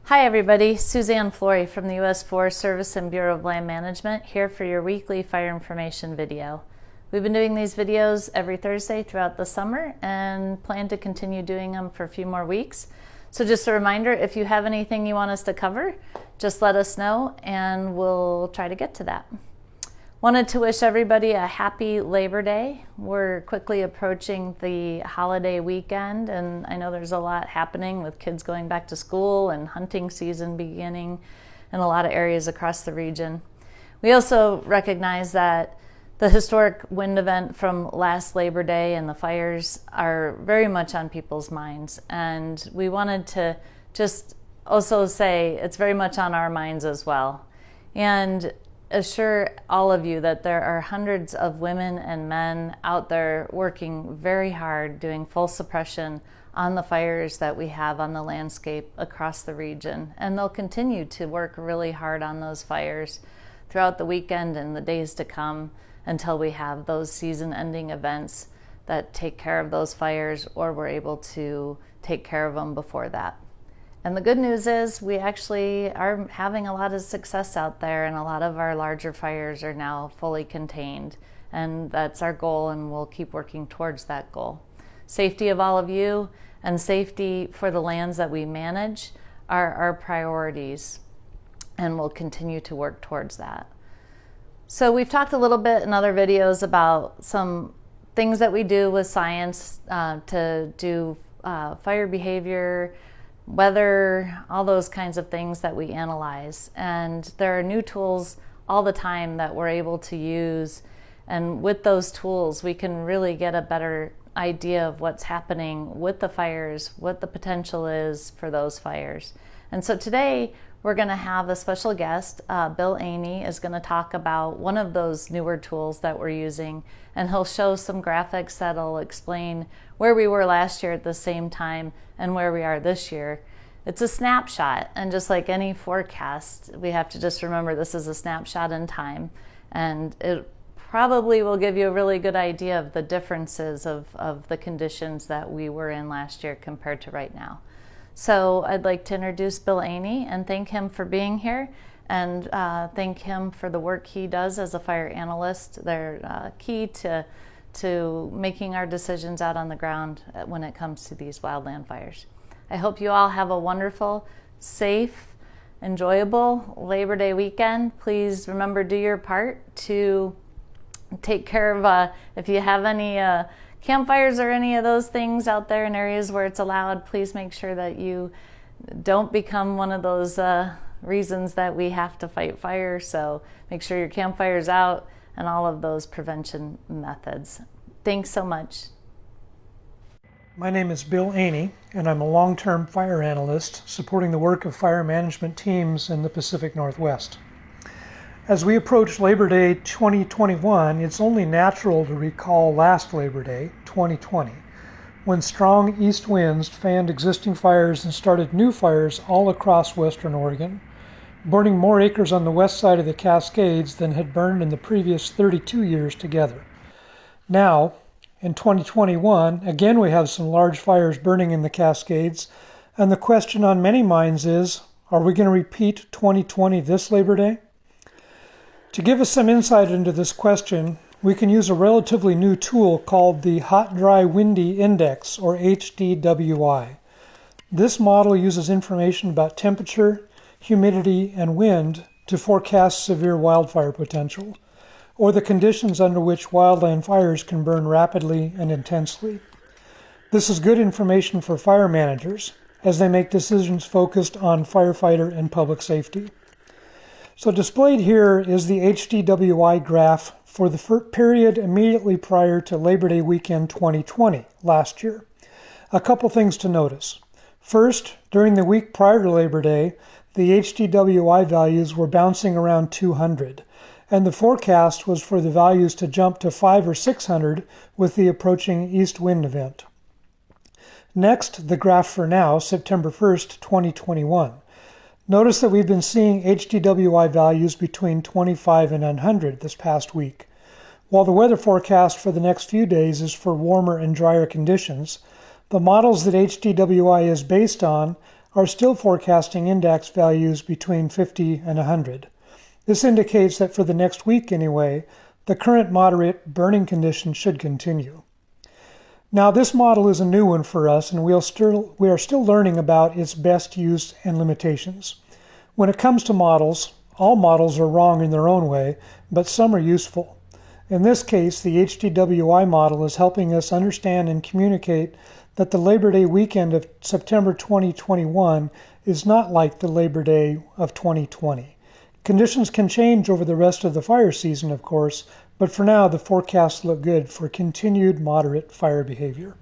Hi everybody, Suzanne Flory from the U.S. Forest Service and Bureau of Land Management here for your weekly fire information video. We've been doing these videos every Thursday throughout the summer and plan to continue doing them for a few more weeks. So just a reminder, if you have anything you want us to cover, just let us know and we'll try to get to that. Wanted to wish everybody a happy Labor Day. We're quickly approaching the holiday weekend, and I know there's a lot happening with kids going back to school and hunting season beginning in a lot of areas across the region. We also recognize that the historic wind event from last Labor Day and the fires are very much on people's minds, and we wanted to just also say it's very much on our minds as well. And assure all of you that there are hundreds of women and men out there working very hard, doing full suppression on the fires that we have on the landscape across the region. And they'll continue to work really hard on those fires throughout the weekend and the days to come until we have those season-ending events that take care of those fires, or we're able to take care of them before that. And the good news is we actually are having a lot of success out there, and a lot of our larger fires are now fully contained. And that's our goal, and we'll keep working towards that goal. Safety of all of you and safety for the lands that we manage are our priorities, and we'll continue to work towards that. So we've talked a little bit in other videos about some things that we do with science to do fire behavior, weather, all those kinds of things that we analyze. And there are new tools all the time that we're able to use. And with those tools, we can really get a better idea of what's happening with the fires, what the potential is for those fires. And so today, we're going to have a special guest. Bill Aney is going to talk about one of those newer tools that we're using, and he'll show some graphics that'll explain where we were last year at the same time and where we are this year. It's a snapshot, and just like any forecast, we have to just remember this is a snapshot in time, and it probably will give you a really good idea of the differences of the conditions that we were in last year compared to right now. So I'd like to introduce Bill Aney and thank him for being here, and thank him for the work he does as a fire analyst. They're key to making our decisions out on the ground when it comes to these wildland fires. I hope you all have a wonderful, safe, enjoyable Labor Day weekend. Please remember, do your part to take care of, if you have any campfires or any of those things out there in areas where it's allowed, please make sure that you don't become one of those reasons that we have to fight fire. So make sure your campfire's out and all of those prevention methods. Thanks so much. My name is Bill Aney, and I'm a long-term fire analyst supporting the work of fire management teams in the Pacific Northwest. As we approach Labor Day 2021, it's only natural to recall last Labor Day, 2020, when strong east winds fanned existing fires and started new fires all across western Oregon, burning more acres on the west side of the Cascades than had burned in the previous 32 years together. Now, in 2021, again we have some large fires burning in the Cascades, and the question on many minds is, are we going to repeat 2020 this Labor Day? To give us some insight into this question, we can use a relatively new tool called the Hot Dry Windy Index, or HDWI. This model uses information about temperature, humidity, and wind to forecast severe wildfire potential, or the conditions under which wildland fires can burn rapidly and intensely. This is good information for fire managers as they make decisions focused on firefighter and public safety. So displayed here is the HDWI graph for the period immediately prior to Labor Day weekend 2020, last year. A couple things to notice. First, during the week prior to Labor Day, the HDWI values were bouncing around 200, and the forecast was for the values to jump to 500 or 600 with the approaching east wind event. Next, the graph for now, September 1st, 2021. Notice that we've been seeing HDWI values between 25 and 100 this past week. While the weather forecast for the next few days is for warmer and drier conditions, the models that HDWI is based on are still forecasting index values between 50 and 100. This indicates that for the next week anyway, the current moderate burning conditions should continue. Now, this model is a new one for us, and we are still learning about its best use and limitations. When it comes to models, all models are wrong in their own way, but some are useful. In this case, the HDWI model is helping us understand and communicate that the Labor Day weekend of September 2021 is not like the Labor Day of 2020. Conditions can change over the rest of the fire season, of course, but for now the forecasts look good for continued moderate fire behavior.